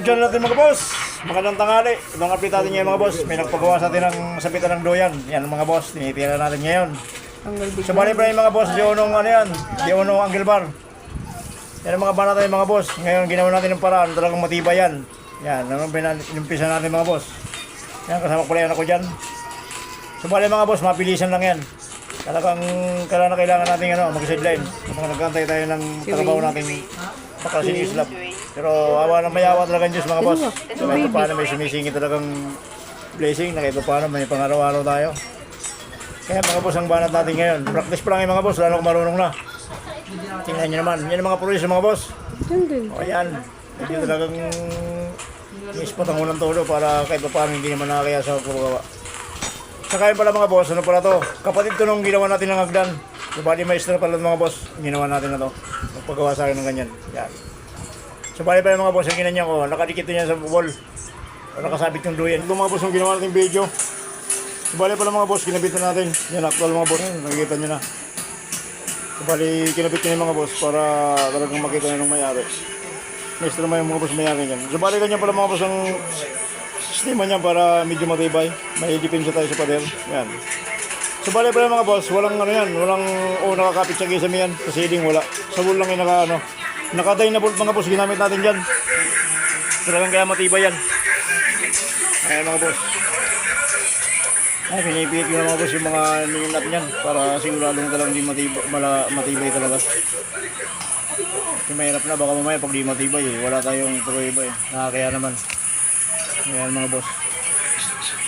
dyan natin mga boss. Magandang tanghali. Itong update natin ngayon mga boss. May nagpagawa sa atin ng sabitan ng doyan. Yan mga boss. Tinitira natin ngayon. So bali pa yung mga boss. Di unong ano yan. Di unong angle bar. Yan ang mga bana tayo mga boss. Ngayon ginawa natin ng paraan. Talagang matibay yan. Yan. Inumpisa natin mga boss. Yan kasama pala yan ako dyan. So bali mga boss. Mabilisan lang yan. Talagang kailangan natin mag-sideline. Kapag nagkantay tayo ng trabaho natin pakasin islap. Pero awa na mayawa talaga Diyos mga boss. So kahit paano may sumisingit talagang blessing. Na kahit paano may pang-araw-araw tayo. Kaya mga boss ang banat natin ngayon. Practice pa lang yung mga boss. Lalo kung marunong na. Tingnan nyo naman. Yan ang mga progress mga boss. O yan. Hindi talagang ispot ang unang todo para kahit paano hindi naman nakakaya sa paggawa. Saka yun pala mga boss, ano pala to? Kapatid to nung ginawa natin ng hagdan. So bali maestro pala mga boss, ginawa natin na to. Paggawa sa akin ng ganyan. Yan. So bali pala mga boss, ang ginanyan ko, nakadikit niya sa wall. Nakasabit yung duyan. Ito mga boss, yung ginawa natin video. So bali pala mga boss, kinabit na natin. Yan, actual mga boss, nakikita nyo na. So bali, kinabit nyo mga boss para talagang makita nyo nung mayari. Maestro naman yung mga boss mayari yan. So bali ganyan pala mga boss ang sistema niya para medyo matibay. May depensa tayo sa pader. Yan. So bali pala mga boss, walang ano yan, walang nakakapit sa gisame yan. Sa ceiling wala. Sa wall lang yung naka-die na bolt mga boss ginamit natin dyan. Talagang kaya matibay yan. Ayan mga boss. Ay, pinipihit ko na mga boss yung mga nilin natin yan para siguradong talagang di matibay talaga. Kasi mahirap na, baka mamaya pag di matibay wala tayong prueba nakakaya naman. Ayan mga boss.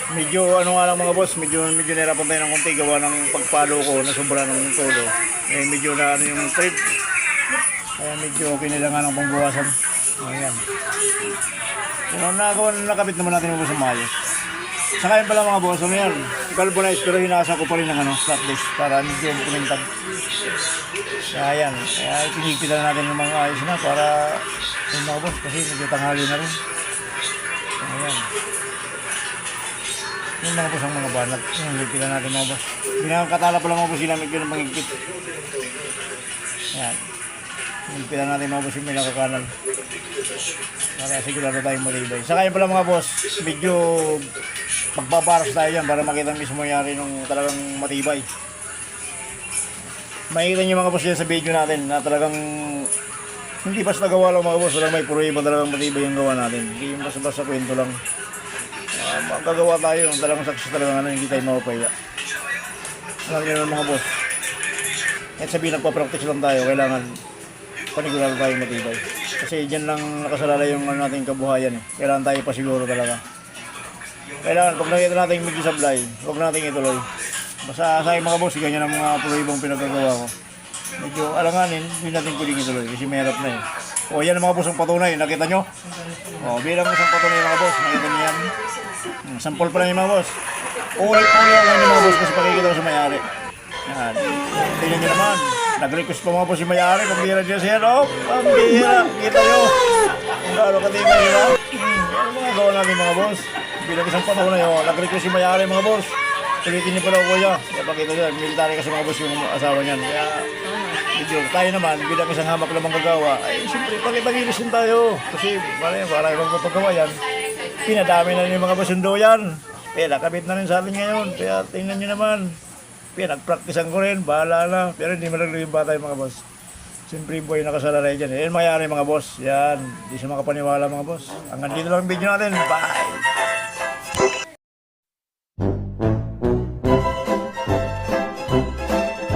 Medyo nga lang mga boss, medyo nahirapan tayo ng konti gawa ng pagpalo ko na sobra ng todo. Medyo na yung trip. Kaya medyo kailangan ng pangbuwasan. Ayan. Pero nakabit naman natin mga boss ang maayos. Saka yun pala mga boss, ano yan? Galvanize pero hinasa ko pa rin ng flat disc para medyo kumintag. Kaya yan. Kaya itinigpitan natin ng mga ayos na para yung mga boss kasi medyo tanghali na rin. Ayan. Yung mga boss ang mga banat. Yung ligpitan natin mga boss. Binakakatala pala mga boss ginamit yun ng pangigpit. Ayan. Ligpitan natin mga boss yung may nakakanan. Para sigurado tayong malibay. Saka yun pala mga boss, medyo magbabaras tayo dyan para makita mismo yari nung talagang matibay. Makikita nyo mga boss yan sa video natin na talagang hindi basta gawa lang mga boss, walang may prueba talagang matibay yung gawa natin. Hindi yung basta kwento lang. Magagawa tayo, talagang success talaga hindi tayo mapapaya. Alam nyo naman mga boss. At sabihin nagpa-practice lang tayo, kailangan panigurado tayo matibay. Kasi dyan lang nakasalala yung nating kabuhayan Kailangan tayo pasiguro talaga. Kailangan pag nakita natin medyo sablay, huwag natin ituloy. Basta sa akin mga boss, ganyan ang mga pruebang pinagagawa ko. Medyo alanganin, hindi natin pwedeng ituloy kasi mahirap na O yan ang mga boss ang patunay, nakita nyo? Bilang isang patunay mga boss, nakita nyo yan. Sample pa lang yung mga boss. Uli lang yung mga boss kasi pakikita ko sa may-ari. Yan. Tingnan nyo naman. Nag-request pa mga boss yung may-ari. Pambira dyan siya. Pambira. Kita nyo. Kung gaano katingay nyo. Yan mga gawa natin mga boss. Bilang isang patunay. Nag-request yung may-ari mga boss. Tulitin niyo pala kuya. Kaya pakita nyo. Military kasi mga boss yung asawa niyan. Kaya medyo tayo naman. Bilang isang hamak lamang gagawa. Ay siyempre pakipag-ilis din tayo. Kasi para ibang kapagawa yan. Pinadami na yung mga basundo yan. Kaya nakabit na rin sa atin ngayon. Kaya tingnan nyo naman. Kaya nagpraktisan ko rin. Bahala na. Pero hindi malaglag yung bata yung mga boss. Siyempre boy nakasalalay dyan. Yan mayari mga boss. Yan. Hindi siya makapaniwala mga boss. Hanggang dito lang ang video natin. Bye!